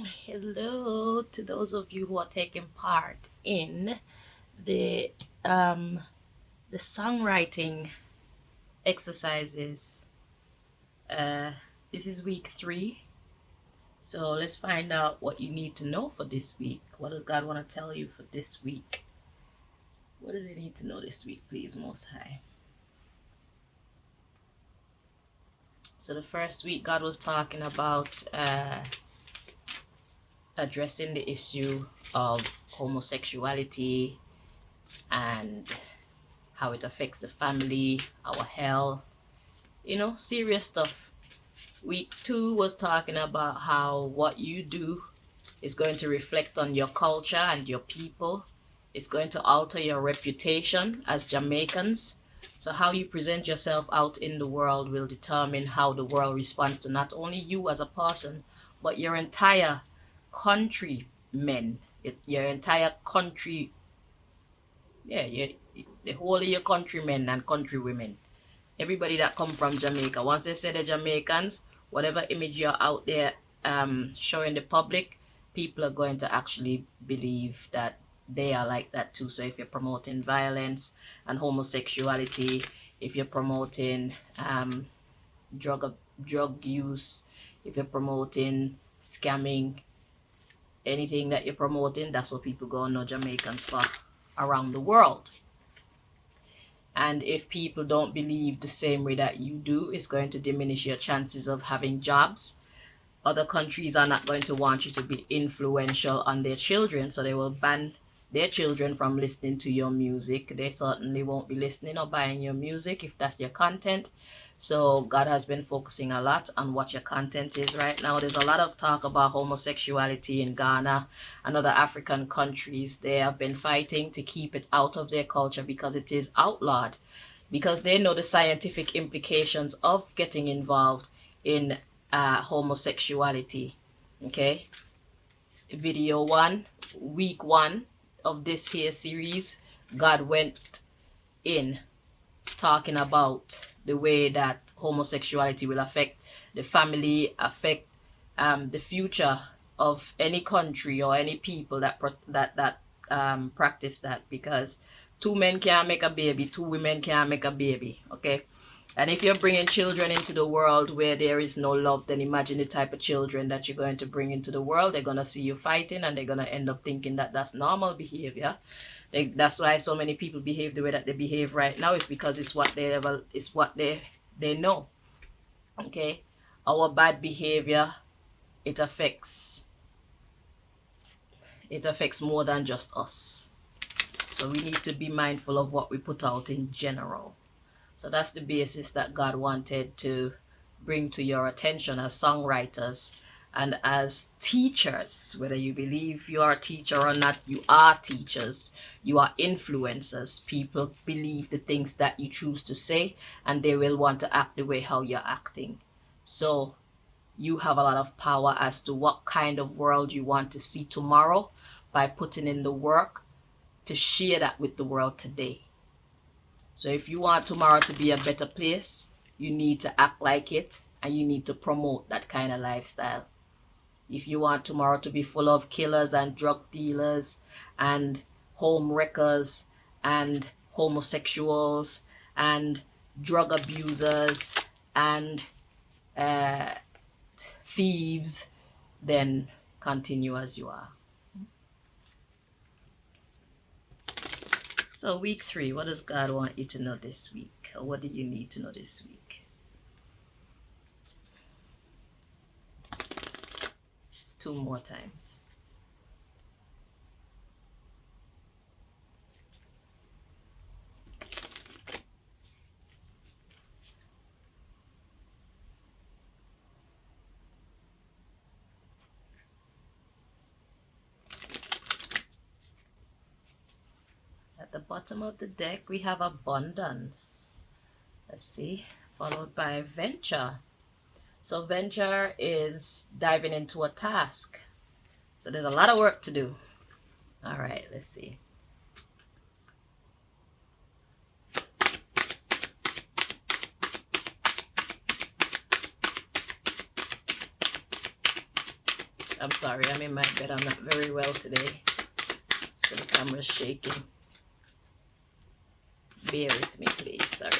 Hello to those of you who are taking part in the um the songwriting exercises. This is week 3. So let's find out what you need to know for this week. What does God want to tell you for this week? What do they need to know this week, please, Most High? So the first week, God was talking about addressing the issue of homosexuality and how it affects the family, our health, serious stuff. Week 2 was talking about how what you do is going to reflect on your culture and your people. It's going to alter your reputation as Jamaicans. So, how you present yourself out in the world will determine how the world responds to not only you as a person, but your entire country men, your entire country, the whole of your countrymen and countrywomen, everybody that come from Jamaica. Once they say they're Jamaicans, whatever image you're out there showing the public, people are going to actually believe that they are like that too. So if you're promoting violence and homosexuality, if you're promoting drug drug use, if you're promoting scamming, anything that you're promoting, that's what people go know Jamaicans for around the world. And if people don't believe the same way that you do, it's going to diminish your chances of having jobs. Other countries are not going to want you to be influential on their children, so they will ban their children from listening to your music. They certainly won't be listening or buying your music if that's your content. So God has been focusing a lot on what your content is right now. There's a lot of talk about homosexuality in Ghana and other African countries. They have been fighting to keep it out of their culture because it is outlawed, because they know the scientific implications of getting involved in homosexuality. Okay, video 1, week 1 of this here series, God went in talking about the way that homosexuality will affect the family, affect the future of any country or any people that practice that, because 2 men can't make a baby, 2 women can't make a baby. Okay, and if you're bringing children into the world where there is no love, then imagine the type of children that you're going to bring into the world. They're going to see you fighting and they're going to end up thinking that that's normal behavior. That's why so many people behave the way that they behave right now. It's because it's what they know. Okay, our bad behavior, it affects more than just us. So we need to be mindful of what we put out in general. So that's the basis that God wanted to bring to your attention as songwriters and as teachers. Whether you believe you are a teacher or not, you are teachers, you are influencers. People believe the things that you choose to say, and they will want to act the way how you're acting. So you have a lot of power as to what kind of world you want to see tomorrow by putting in the work to share that with the world today. So if you want tomorrow to be a better place, you need to act like it and you need to promote that kind of lifestyle. If you want tomorrow to be full of killers and drug dealers and home wreckers and homosexuals and drug abusers and thieves, then continue as you are. So week 3, what does God want you to know this week? Or what do you need to know this week? 2 more times. At the bottom of the deck, we have abundance. Let's see, followed by venture. So venture is diving into a task. So there's a lot of work to do. All right, let's see. I'm sorry, I'm in my bed. I'm not very well today. So the camera's shaking. Bear with me, please. Sorry.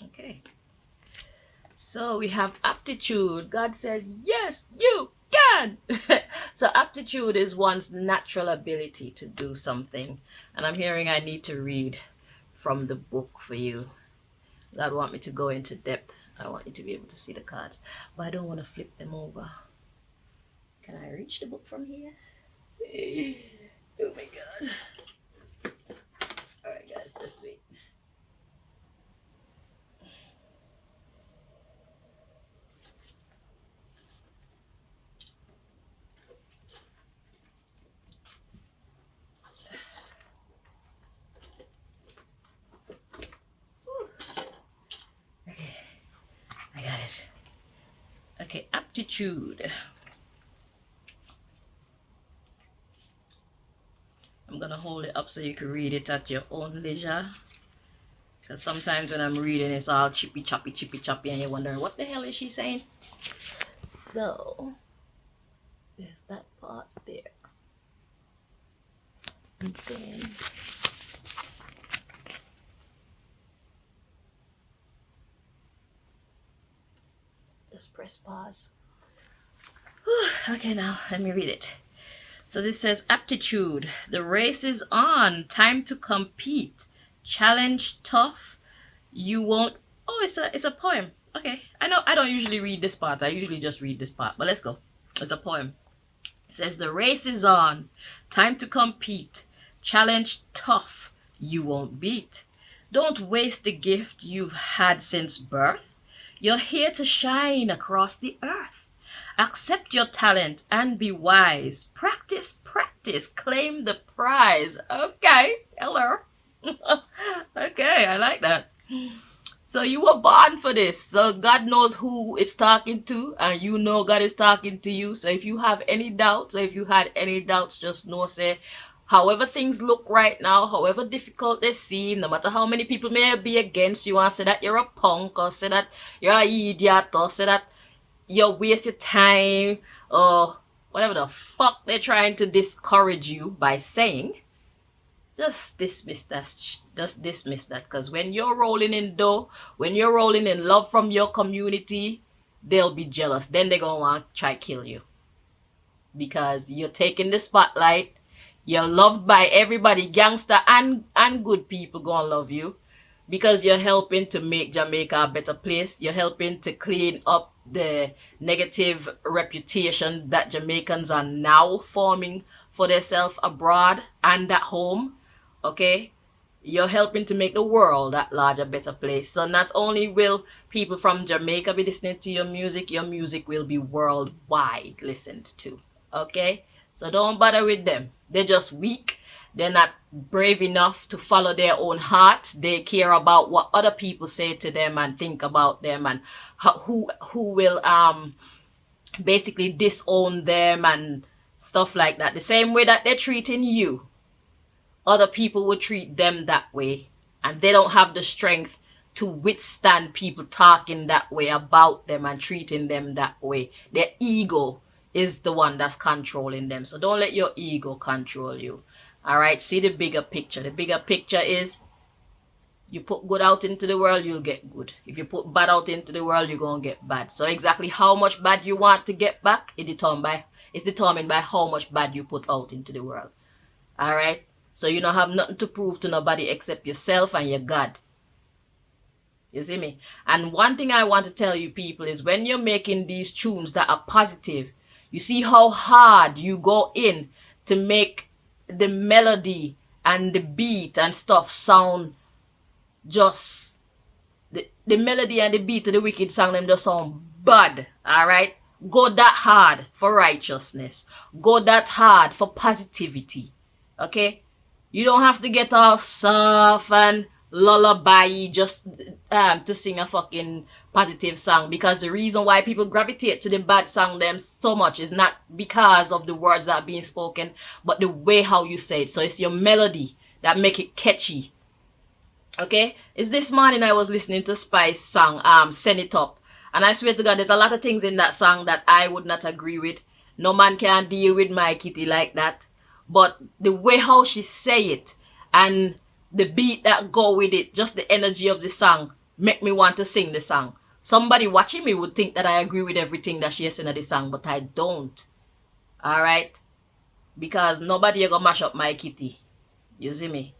Okay. So we have aptitude. God says, yes, you can. So aptitude is one's natural ability to do something. And I'm hearing I need to read from the book for you. God want me to go into depth. I want you to be able to see the cards. But I don't want to flip them over. Can I reach the book from here? Oh my God. Alright guys, just wait. Okay, I got it. Okay, aptitude. I'm gonna hold it up so you can read it at your own leisure. Because sometimes when I'm reading, it's all chippy choppy, and you're wondering what the hell is she saying? So there's that part there. And then just press pause. Whew, okay, now let me read it. So this says aptitude. The race is on. Time to compete. Challenge tough. You won't. Oh, it's a poem. Okay, I know I don't usually read this part. I usually just read this part. But let's go. It's a poem. It says the race is on. Time to compete. Challenge tough. You won't beat. Don't waste the gift you've had since birth. You're here to shine across the earth. Accept your talent and be wise. Practice, practice, claim the prize. Okay, hello. Okay, I like that. So you were born for this. So God knows who it's talking to, and you know God is talking to you. So if you have any doubts, or if you had any doubts, just know, say, however things look right now, however difficult they seem, no matter how many people may be against you and say that you're a punk, or say that you're an idiot, or say that you waste your time, or whatever the fuck they're trying to discourage you by saying, just dismiss that. Just dismiss that. Because when you're rolling in dough, when you're rolling in love from your community, they'll be jealous. Then they're going to want to try kill you. Because you're taking the spotlight. You're loved by everybody. Gangster and good people gonna love you. Because you're helping to make Jamaica a better place. You're helping to clean up the negative reputation that Jamaicans are now forming for themselves abroad and at home. Okay? You're helping to make the world at large a better place. So not only will people from Jamaica be listening to your music will be worldwide listened to. Okay? So don't bother with them. They're just weak. They're not brave enough to follow their own heart. They care about what other people say to them and think about them, and who will basically disown them and stuff like that. The same way that they're treating you, other people will treat them that way, and they don't have the strength to withstand people talking that way about them and treating them that way. Their ego is the one that's controlling them. So don't let your ego control you. All right, see the bigger picture. The bigger picture is you put good out into the world, you'll get good. If you put bad out into the world, you're going to get bad. So exactly how much bad you want to get back is determined by how much bad you put out into the world. All right? So you don't have nothing to prove to nobody except yourself and your God. You see me? And one thing I want to tell you people is when you're making these tunes that are positive, you see how hard you go in to make the melody and the beat and stuff sound just the melody and the beat of the wicked song them just sound bad. All right, go that hard for righteousness, go that hard for positivity. Okay, you don't have to get all soft and lullaby just to sing a fucking positive song. Because the reason why people gravitate to the bad song them so much is not because of the words that are being spoken, but the way how you say it. So it's your melody that make it catchy. Okay, it's this morning I was listening to Spice song, Send It Up, and I swear to God, there's a lot of things in that song that I would not agree with. No man can deal with my kitty like that. But the way how she say it and the beat that go with it, just the energy of the song, make me want to sing the song. Somebody watching me would think that I agree with everything that she has said in the song, but I don't. Alright? Because nobody ever mash up my kitty. You see me?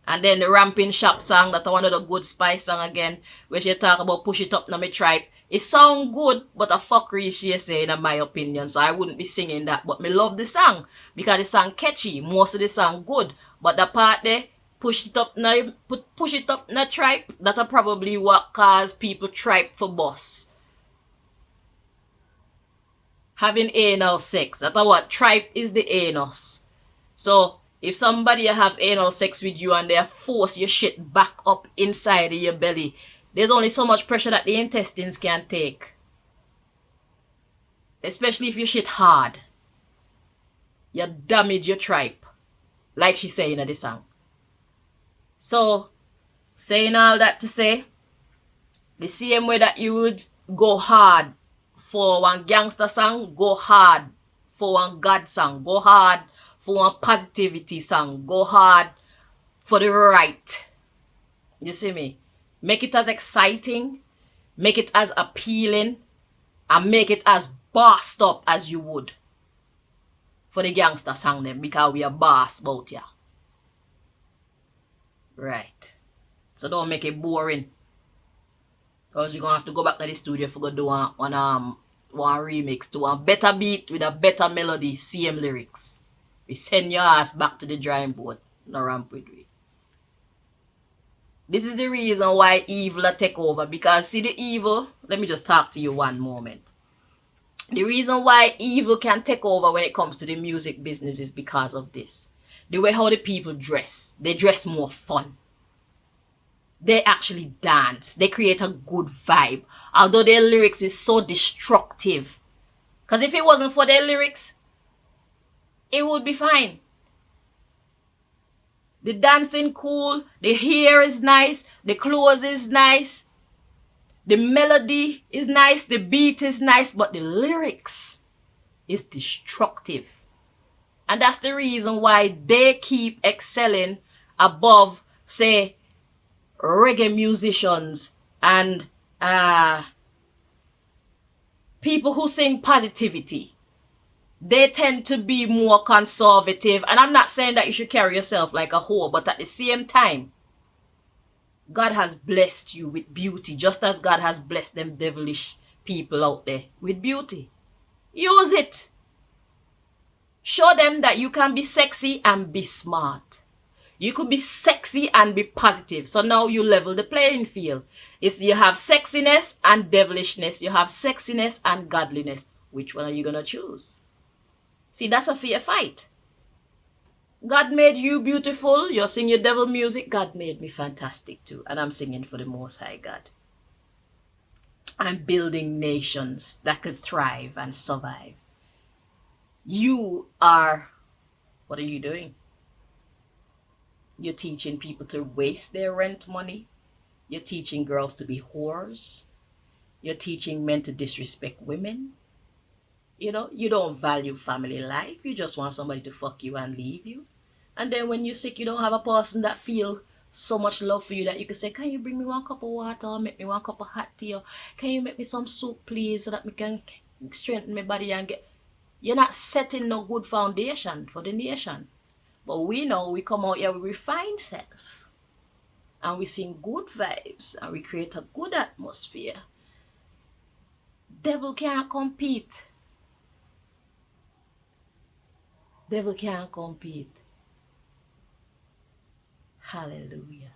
And then the Ramping Shop song, that one of the good Spice song again, where she talk about push it up na me tribe. It sound good, but a fuckery she saying in my opinion. So I wouldn't be singing that. But me love the song because the song catchy. Most of the song good. But the part there, push it up na tribe, that'll probably what cause people tribe for boss. Having anal sex. That's what tribe is the anus. So if somebody has anal sex with you and they force your shit back up inside of your belly, there's only so much pressure that the intestines can take. Especially if you shit hard. You damage your tripe. Like she's saying in the song. So, saying all that to say, the same way that you would go hard for one gangster song, go hard for one God song, go hard for one positivity song, go hard for the right. You see me? Make it as exciting, make it as appealing, and make it as bossed up as you would for the gangster song them, because we are boss about ya. Right. So don't make it boring. Because you're gonna have to go back to the studio for go do one remix to a better beat with a better melody, same lyrics. We send your ass back to the drawing board. No ramp with we. This is the reason why evil take over. Because see the evil, let me just talk to you one moment. The reason why evil can take over when it comes to the music business is because of this. The way how the people dress. They dress more fun. They actually dance. They create a good vibe. Although their lyrics is so destructive. Because if it wasn't for their lyrics, it would be fine. The dancing cool, the hair is nice, the clothes is nice, the melody is nice, the beat is nice, but the lyrics is destructive. And that's the reason why they keep excelling above, say, reggae musicians and people who sing positivity. They tend to be more conservative. And I'm not saying that you should carry yourself like a whore, but at the same time, God has blessed you with beauty, just as God has blessed them devilish people out there with beauty. Use it. Show them that you can be sexy and be smart. You could be sexy and be positive. So now you level the playing field. You have sexiness and devilishness. You have sexiness and godliness. Which one are you going to choose? See, that's a fair fight. God made you beautiful. You're singing your devil music. God made me fantastic too. And I'm singing for the Most High God. I'm building nations that could thrive and survive. What are you doing? You're teaching people to waste their rent money. You're teaching girls to be whores. You're teaching men to disrespect women. You know, you don't value family life. You just want somebody to fuck you and leave you. And then when you're sick, you don't have a person that feel so much love for you that you can say, can you bring me one cup of water or make me one cup of hot tea? Or can you make me some soup, please, so that I can strengthen my body and get... You're not setting no good foundation for the nation. But we know we come out here with refined self. And we sing good vibes. And we create a good atmosphere. Devil can't compete. Devil can't compete. Hallelujah.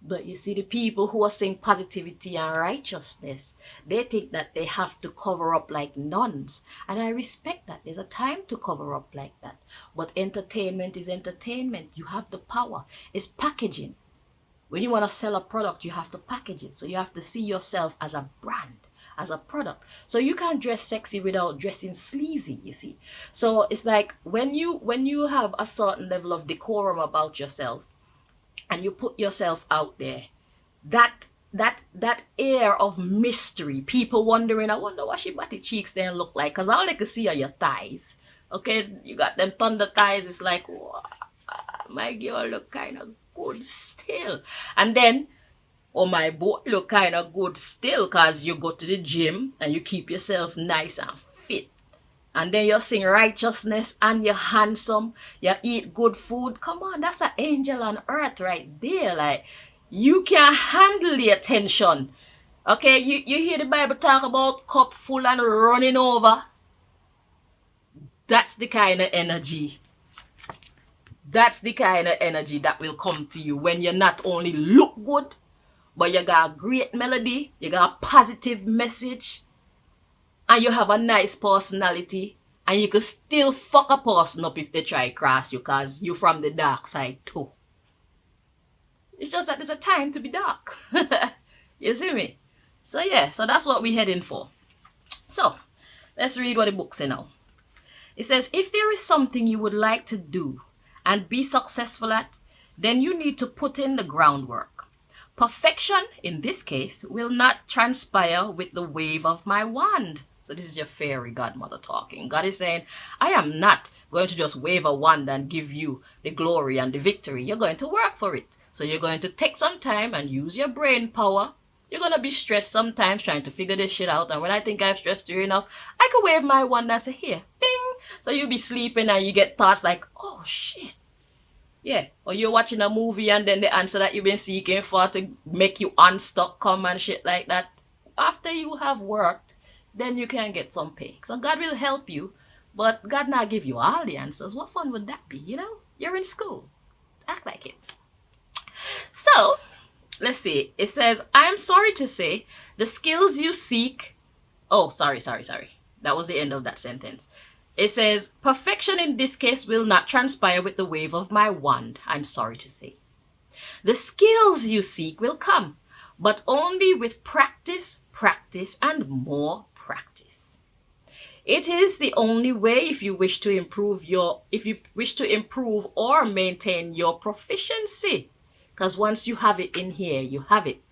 But you see, the people who are saying positivity and righteousness, they think that they have to cover up like nuns. And I respect that. There's a time to cover up like that. But entertainment is entertainment. You have the power. It's packaging. When you want to sell a product, you have to package it. So you have to see yourself as a brand, as a product. So you can't dress sexy without dressing sleazy, you see. So it's like when you have a certain level of decorum about yourself and you put yourself out there, that air of mystery, people wondering, I wonder what she body cheeks then look like, because all they can see are your thighs. Okay, you got them thunder thighs. It's like, wow, my girl look kind of good still. And then, oh, my boy look kind of good still, because you go to the gym and you keep yourself nice and fit. And then you sing righteousness and you're handsome. You eat good food. Come on, that's an angel on earth right there. Like, you can handle the attention. Okay, you hear the Bible talk about cup full and running over. That's the kind of energy. That's the kind of energy that will come to you when you not only look good, but you got a great melody, you got a positive message, and you have a nice personality, and you could still fuck a person up if they try cross you, because you from the dark side too. It's just that there's a time to be dark. You see me? So yeah, so that's what we're heading for. So let's read what the book says now. It says, if there is something you would like to do and be successful at, then you need to put in the groundwork. Perfection, in this case, will not transpire with the wave of my wand. So this is your fairy godmother talking. God is saying, I am not going to just wave a wand and give you the glory and the victory. You're going to work for it. So you're going to take some time and use your brain power. You're going to be stressed sometimes trying to figure this shit out. And when I think I've stressed you enough, I could wave my wand and say, here, bing. So you'll be sleeping and you get thoughts like, oh, shit. Yeah. Or you're watching a movie and then the answer that you've been seeking for to make you unstuck come and shit like that. After you have worked, then you can get some pay. So God will help you, but God not give you all the answers. What fun would that be, you know? You're in school. Act like it. So, let's see. It says, I am sorry to say, the skills you seek... Oh, sorry. That was the end of that sentence. It says, perfection in this case will not transpire with the wave of my wand. I'm sorry to say. The skills you seek will come, but only with practice, and more practice. It is the only way if you wish to improve or maintain your proficiency. Because once you have it in here, you have it.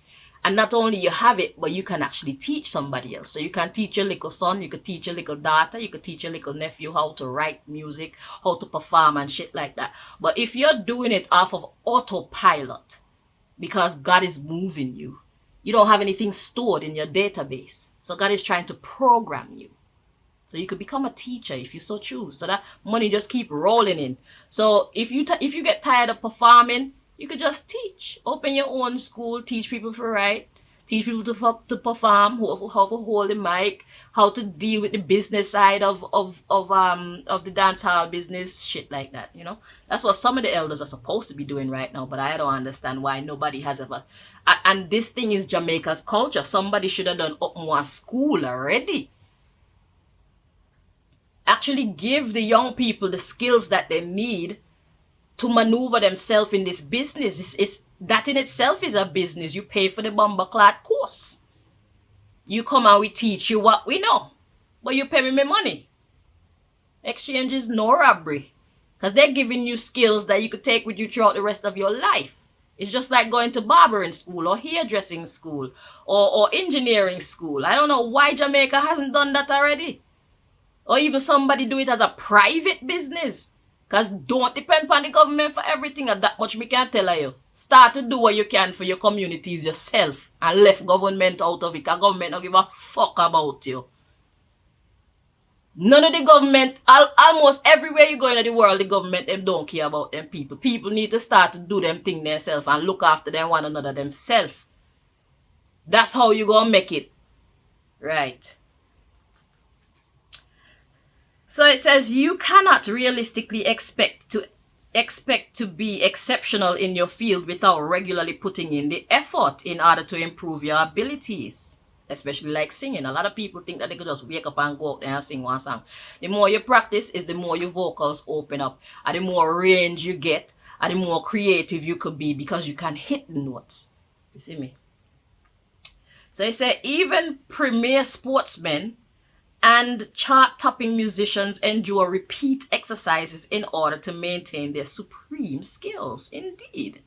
And not only you have it, but you can actually teach somebody else. So you can teach your little son, you could teach your little daughter, you could teach your little nephew how to write music, how to perform and shit like that. But if you're doing it off of autopilot, because God is moving you, you don't have anything stored in your database. So God is trying to program you. So you could become a teacher if you so choose. So that money just keep rolling in. So if you get tired of performing, you could just teach. Open your own school, teach people to write, teach people to perform, how to hold the mic, how to deal with the business side of the dancehall business, shit like that, you know. That's what some of the elders are supposed to be doing right now, but I don't understand why nobody has ever. And this thing is Jamaica's culture. Somebody should have done up more school already. Actually give the young people the skills that they need to maneuver themselves in this business. It's that in itself is a business. You pay for the bomber clad course. You come and we teach you what we know. But you pay me money. Exchange is no robbery. Because they're giving you skills that you could take with you throughout the rest of your life. It's just like going to barbering school or hairdressing school or engineering school. I don't know why Jamaica hasn't done that already. Or even somebody do it as a private business. Because don't depend on the government for everything, and that much me can tell you. Start to do what you can for your communities yourself and left government out of it, because government don't give a fuck about you. None of the government, almost everywhere you go in the world, the government, them don't care about them people. People need to start to do them thing themselves and look after them one another themselves. That's how you gonna make it. Right. So it says you cannot realistically expect to be exceptional in your field without regularly putting in the effort in order to improve your abilities, especially like singing. A lot of people think that they could just wake up and go out there and sing one song. The more you practice is the more your vocals open up and the more range you get and the more creative you could be because you can hit the notes. You see me? So he said even premier sportsmen and chart-topping musicians endure repeat exercises in order to maintain their supreme skills. Indeed.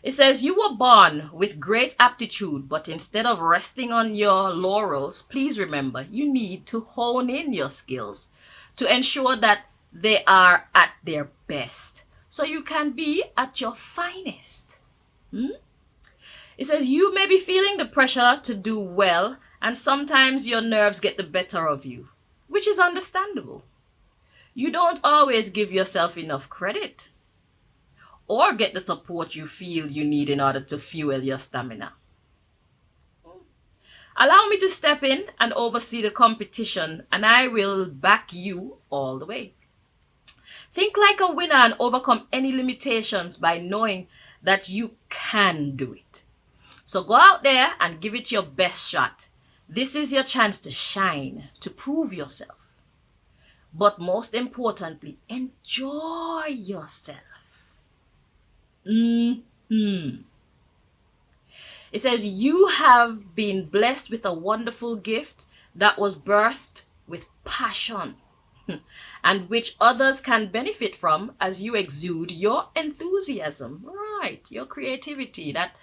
It says, you were born with great aptitude, but instead of resting on your laurels, please remember you need to hone in your skills to ensure that they are at their best so you can be at your finest. It says, you may be feeling the pressure to do well, and sometimes your nerves get the better of you, which is understandable. You don't always give yourself enough credit or get the support you feel you need in order to fuel your stamina. Allow me to step in and oversee the competition, and I will back you all the way. Think like a winner and overcome any limitations by knowing that you can do it. So go out there and give it your best shot. This is your chance to shine, to prove yourself. But most importantly, enjoy yourself. It says, you have been blessed with a wonderful gift that was birthed with passion and which others can benefit from as you exude your enthusiasm, right? Your creativity, that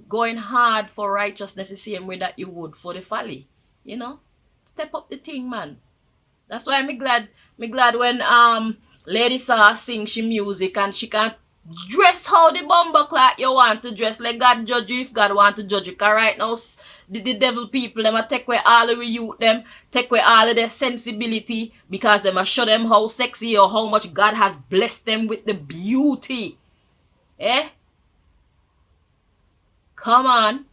going hard for righteousness the same way that you would for the folly, you know? Step up the thing, man. That's why me glad when Lady Saw sing she music and she can dress how the bumper clock you want to dress. Let God judge you if God want to judge you. Cause right now the devil people them a take away all of the youth them, take away all of their sensibility because them a show them how sexy or how much God has blessed them with the beauty. Eh? Come on.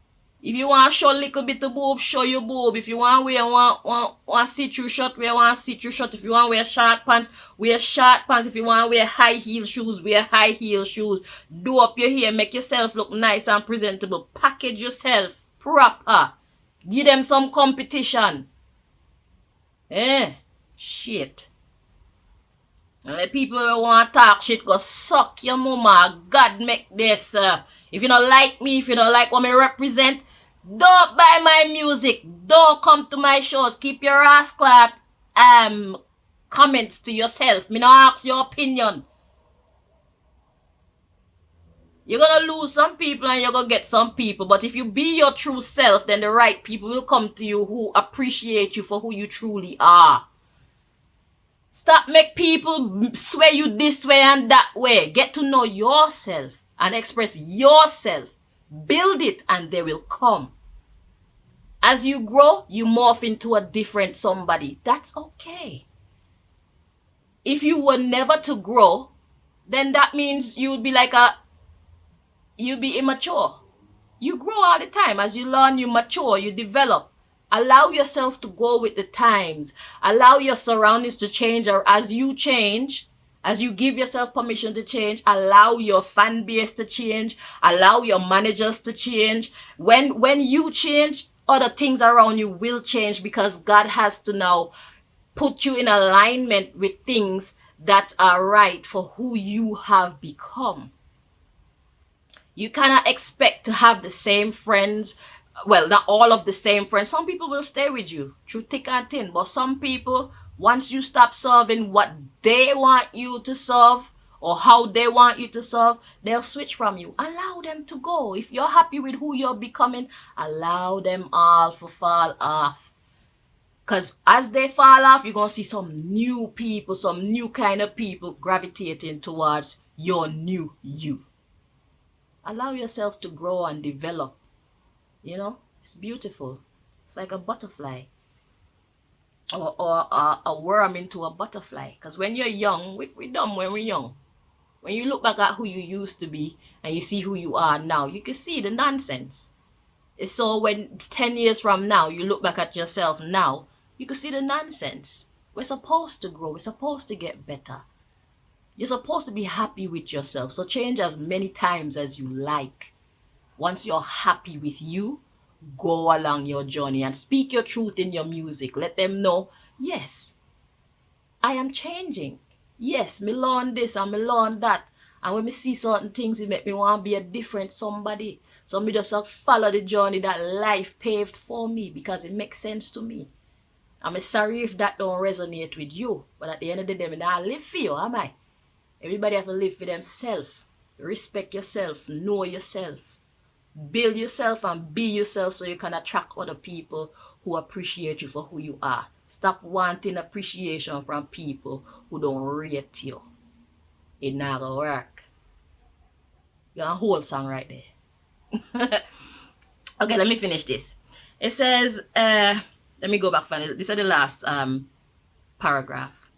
If you want to show a little bit of boob, show your boob. If you want to wear want see-through shirt, wear see-through shirt. If you want to wear short pants, wear short pants. If you want to wear high heel shoes, wear high heel shoes. Do up your hair, make yourself look nice and presentable. Package yourself proper. Give them some competition. Shit. And the people who want to talk shit, go suck your mama. God make this. If you don't like me, if you don't like what I represent, don't buy my music. Don't come to my shows. Keep your ass clad comments to yourself. Me not ask your opinion. You're gonna lose some people and you're gonna get some people. But if you be your true self, then the right people will come to you who appreciate you for who you truly are. Stop make people sway you this way and that way. Get to know yourself and express yourself. Build it and they will come. As you grow, you morph into a different somebody. That's okay. If you were never to grow, then that means you'd be immature. You grow all the time. As you learn, you mature, you develop. Allow yourself to go with the times. Allow your surroundings to change, or as you change, as you give yourself permission to change, allow your fan base to change, allow your managers to change. When you change, other things around you will change because God has to now put you in alignment with things that are right for who you have become. You cannot expect to have the same friends. Well, not all of the same friends. Some people will stay with you through thick and thin. But some people, once you stop serving what they want you to serve or how they want you to serve, they'll switch from you. Allow them to go. If you're happy with who you're becoming, allow them all to fall off. Because as they fall off, you're going to see some new people, some new kind of people gravitating towards your new you. Allow yourself to grow and develop. You know, it's beautiful. It's like a butterfly. Or a worm into a butterfly. Because when you're young, we're dumb when we're young. When you look back at who you used to be and you see who you are now, you can see the nonsense. So when 10 years from now, you look back at yourself now, you can see the nonsense. We're supposed to grow. We're supposed to get better. You're supposed to be happy with yourself. So change as many times as you like. Once you're happy with you, go along your journey and speak your truth in your music. Let them know, yes, I am changing. Yes, me learn this and me learn that. And when me see certain things, it make me want to be a different somebody. So me just follow the journey that life paved for me because it makes sense to me. I'm sorry if that don't resonate with you. But at the end of the day, I not live for you, am I? Everybody have to live for themselves. Respect yourself. Know yourself. Build yourself and be yourself so you can attract other people who appreciate you for who you are. Stop wanting appreciation from people who don't rate you. It not gonna work. You're a whole song right there. Okay, let me finish this. It says, let me go back for it. This is the last paragraph.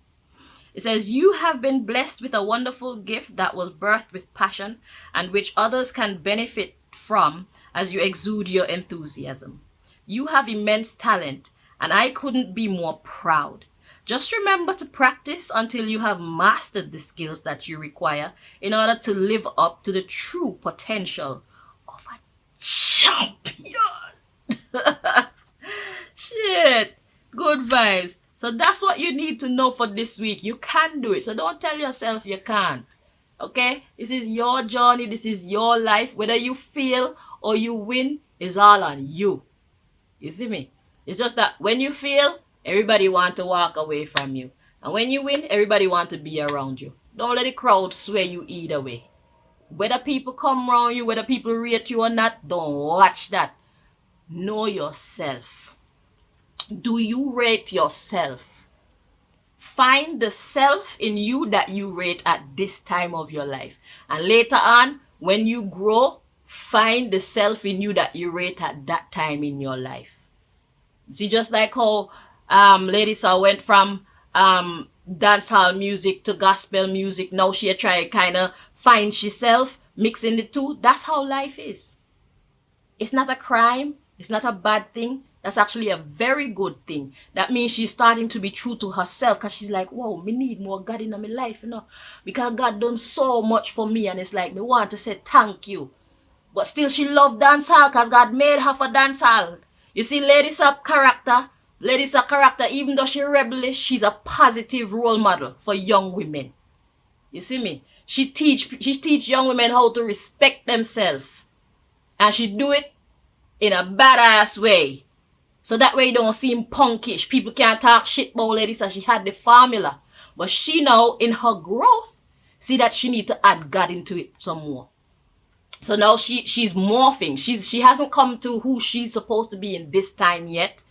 It says, you have been blessed with a wonderful gift that was birthed with passion and which others can benefit from as you exude your enthusiasm. You have immense talent, and I couldn't be more proud. Just remember to practice until you have mastered the skills that you require in order to live up to the true potential of a champion. Shit. Good vibes. So that's what you need to know for this week. You can do it. So don't tell yourself you can't. Okay? This is your journey. This is your life. Whether you fail or you win is all on you. You see me? It's just that when you fail, everybody want to walk away from you. And when you win, everybody want to be around you. Don't let the crowd sway you either way. Whether people come around you, whether people rate you or not, don't watch that. Know yourself. Do you rate yourself? Find the self in you that you rate at this time of your life. And later on, when you grow, find the self in you that you rate at that time in your life. See, just like how Lady Saw went from dancehall music to gospel music. Now she try kind of find herself, mixing the two. That's how life is. It's not a crime. It's not a bad thing. That's actually a very good thing. That means she's starting to be true to herself because she's like, whoa, me need more God in my life, you know. Because God done so much for me and it's like, me want to say thank you. But still she love dancehall because God made her for dancehall. You see, Lady's character, even though she's rebellious, she's a positive role model for young women. You see me? She teach young women how to respect themselves. And she do it in a badass way. So that way it don't seem punkish. People can't talk shit about Lady So she had the formula. But she now, in her growth, see that she need to add God into it some more. So now she's morphing. She hasn't come to who she's supposed to be in this time yet.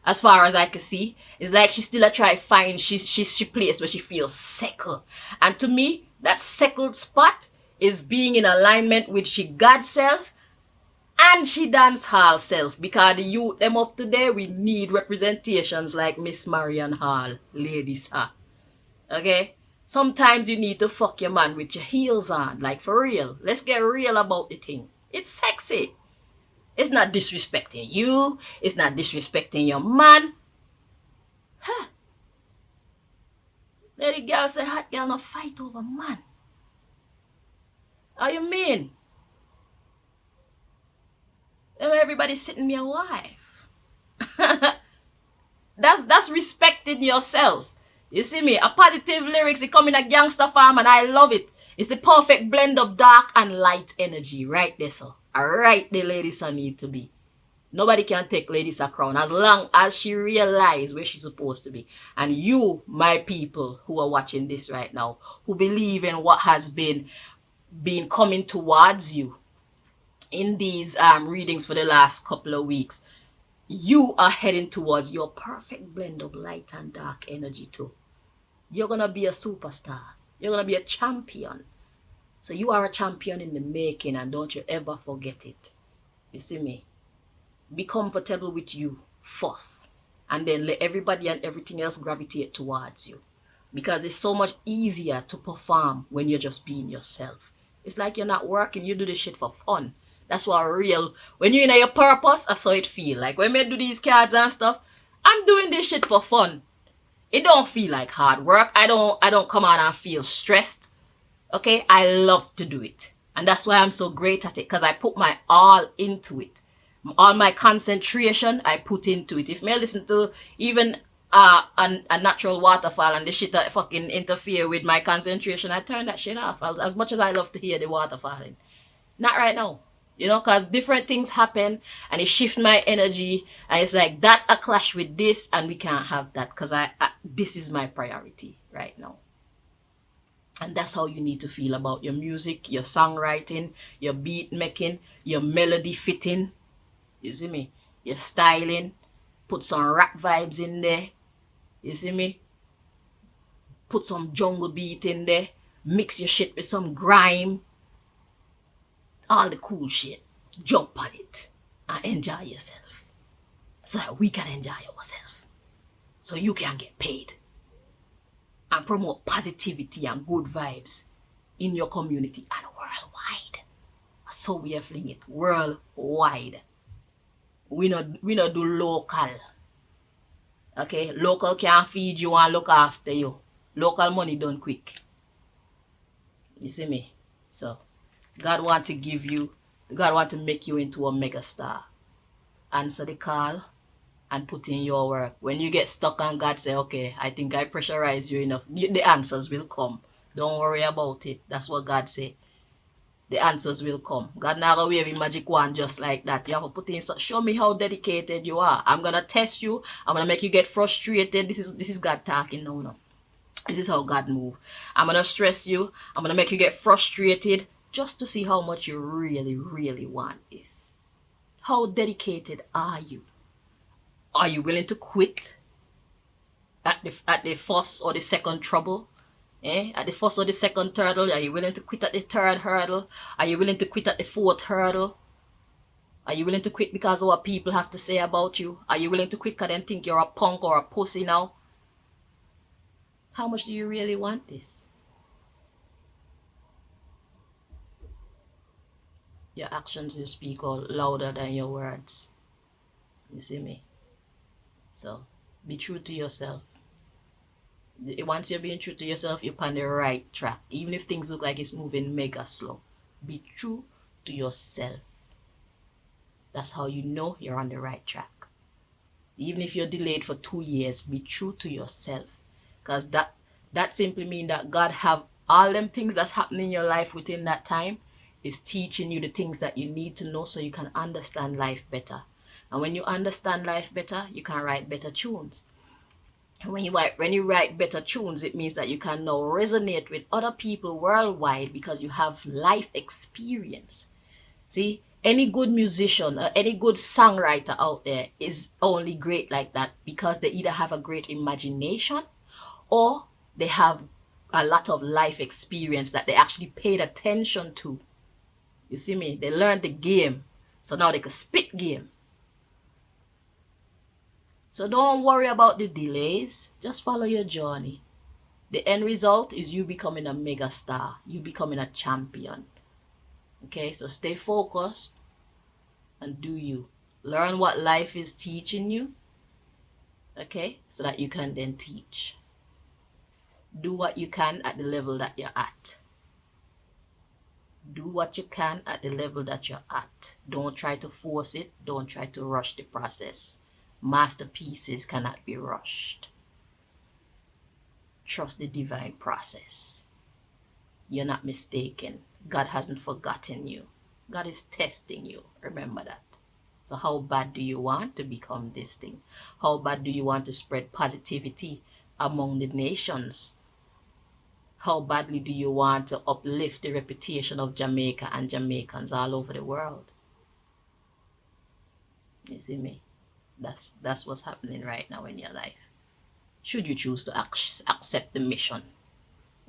As far as I can see. It's like she still a try find she place where she feels settled. And to me, that settled spot is being in alignment with she God self and she dancehall self. Because the youth them of today, we need representations like Miss Marian Hall, ladies. Okay? Sometimes you need to fuck your man with your heels on. Like for real. Let's get real about the thing. It's sexy. It's not disrespecting you. It's not disrespecting your man. Huh. Lady girl say hot girl no fight over man. How you mean? Everybody sitting me a wife. That's respecting yourself. You see me? A positive lyrics, it come in a gangster form and I love it. It's the perfect blend of dark and light energy right there, so. Right there, Lady So need to be. Nobody can take Lady So crown as long as she realize where she's supposed to be. And you, my people who are watching this right now, who believe in what has been coming towards you in these readings for the last couple of weeks, you are heading towards your perfect blend of light and dark energy too. You're going to be a superstar. You're going to be a champion. So you are a champion in the making and don't you ever forget it. You see me? Be comfortable with you first. And then let everybody and everything else gravitate towards you. Because it's so much easier to perform when you're just being yourself. It's like you're not working, you do this shit for fun. That's what real, when you're in your purpose, that's how it feel. Like when I do these cards and stuff, I'm doing this shit for fun. It don't feel like hard work. I don't come out and feel stressed. Okay, I love to do it. And that's why I'm so great at it. Because I put my all into it. All my concentration, I put into it. If me listen to even a natural waterfall and the shit that fucking interfere with my concentration, I turn that shit off. As much as I love to hear the water falling. Not right now. You know, because different things happen and it shift my energy and it's like that a clash with this and we can't have that because I this is my priority right now. And that's how you need to feel about your music, your songwriting, your beat making, your melody fitting. You see me? Your styling. Put some rap vibes in there. You see me? Put some jungle beat in there. Mix your shit with some grime. All the cool shit. Jump on it. And enjoy yourself. So that we can enjoy ourselves. So you can get paid. And promote positivity and good vibes in your community and worldwide. So we are fling it worldwide. We not do local. Okay, local can't feed you and look after you. Local money done quick. You see me? So God want to make you into a mega star. Answer the call and put in your work. When you get stuck and God say, okay, I think I pressurize you enough, the answers will come. Don't worry about it. That's what God say. The answers will come. God not gonna wave a magic wand just like that. You have to put in, show me how dedicated you are. I'm gonna test you. I'm gonna make you get frustrated. This is God talking now. No. This is how God move. I'm gonna stress you. I'm gonna make you get frustrated just to see how much you really, really want this. How dedicated are you? Are you willing to quit at the first or the second trouble? At the first or the second hurdle? Are you willing to quit at the third hurdle? Are you willing to quit at the fourth hurdle? Are you willing to quit because of what people have to say about you? Are you willing to quit because they think you're a punk or a pussy now? How much do you really want this? Your actions will speak out louder than your words. You see me? So, be true to yourself. Once you're being true to yourself, you're on the right track. Even if things look like it's moving mega slow. Be true to yourself. That's how you know you're on the right track. Even if you're delayed for 2 years, be true to yourself. Because that simply means that God have all them things that's happening in your life within that time is teaching you the things that you need to know so you can understand life better. And when you understand life better, you can write better tunes. And when you write better tunes, it means that you can now resonate with other people worldwide because you have life experience. See, any good musician or any good songwriter out there is only great like that because they either have a great imagination or they have a lot of life experience that they actually paid attention to. You see me? They learned the game. So now they can spit game. So don't worry about the delays. Just follow your journey. The end result is you becoming a mega star. You becoming a champion. Okay, so stay focused and do you. Learn what life is teaching you. Okay, so that you can then teach. Do what you can at the level that you're at. Do what you can at the level that you're at. Don't try to force it. Don't try to rush the process. Masterpieces cannot be rushed. Trust the divine process. You're not mistaken. God hasn't forgotten you. God is testing you. Remember that. So how bad do you want to become this thing? How bad do you want to spread positivity among the nations? How badly do you want to uplift the reputation of Jamaica and Jamaicans all over the world? You see me? That's what's happening right now in your life. Should you choose to accept the mission.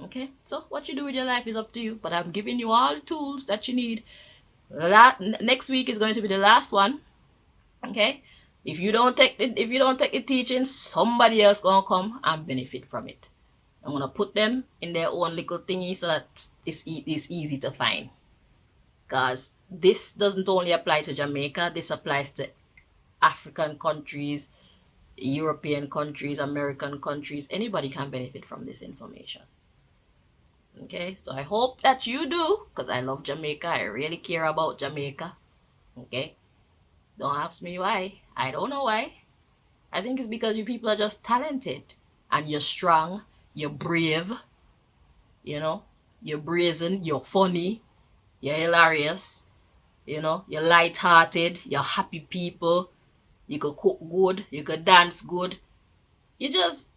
Okay? So what you do with your life is up to you. But I'm giving you all the tools that you need. Next week is going to be the last one. Okay? If you don't take the teaching, somebody else gonna come and benefit from it. I'm gonna put them in their own little thingy so that it's easy to find. Because this doesn't only apply to Jamaica. This applies to African countries, European countries, American countries. Anybody can benefit from this information. Okay, so I hope that you do, because I love Jamaica. I really care about Jamaica. Okay, don't ask me why. I don't know why. I think it's because you people are just talented and you're strong, you're brave, you know, you're brazen, you're funny, you're hilarious, you know, you're light-hearted, you're happy people, you could cook good, you could dance good. You just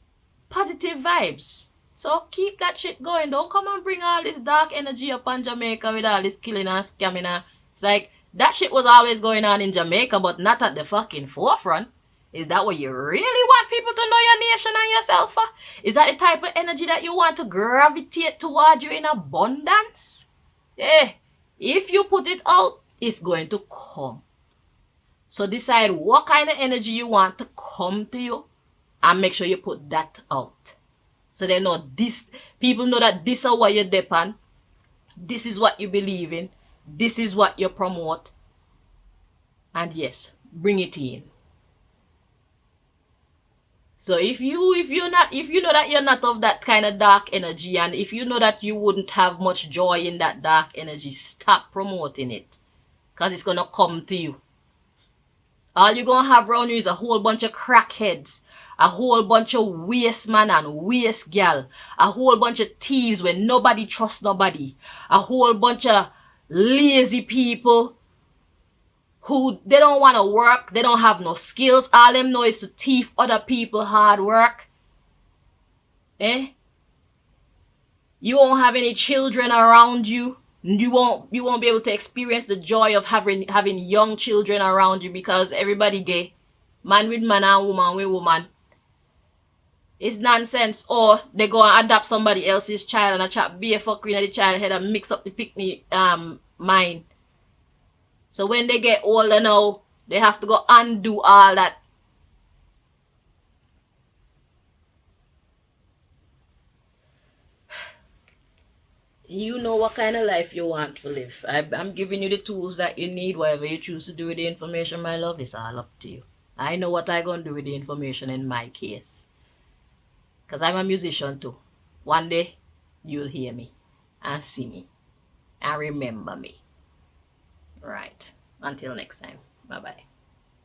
positive vibes. So keep that shit going. Don't come and bring all this dark energy up on Jamaica with all this killing and scamming. It's like that shit was always going on in Jamaica, but not at the fucking forefront. Is that what you really want people to know your nation and yourself for? Is that the type of energy that you want to gravitate toward you in abundance? Yeah. If you put it out, it's going to come. So decide what kind of energy you want to come to you and make sure you put that out. So they know this, people know that this is what you depend. This is what you believe in. This is what you promote. And yes, bring it in. So if you know that you're not of that kind of dark energy, and if you know that you wouldn't have much joy in that dark energy, stop promoting it. Because it's gonna come to you. All you're gonna have around you is a whole bunch of crackheads, a whole bunch of waste man and waste gal, a whole bunch of thieves where nobody trusts nobody, a whole bunch of lazy people who they don't want to work, they don't have no skills, all them know is to thief other people hard work. Eh? You won't have any children around you. You won't be able to experience the joy of having young children around you because everybody gay. Man with man and woman with woman. It's nonsense. Or they go and adopt somebody else's child and a chap be a fucker in the child head and mix up the picnic mind. So when they get older now, they have to go undo all that. You know what kind of life you want to live. I'm giving you the tools that you need. Whatever you choose to do with the information, my love, it's all up to you. I know what I'm going to do with the information in my case. Because I'm a musician too. One day, you'll hear me and see me and remember me. Right. Until next time. Bye-bye.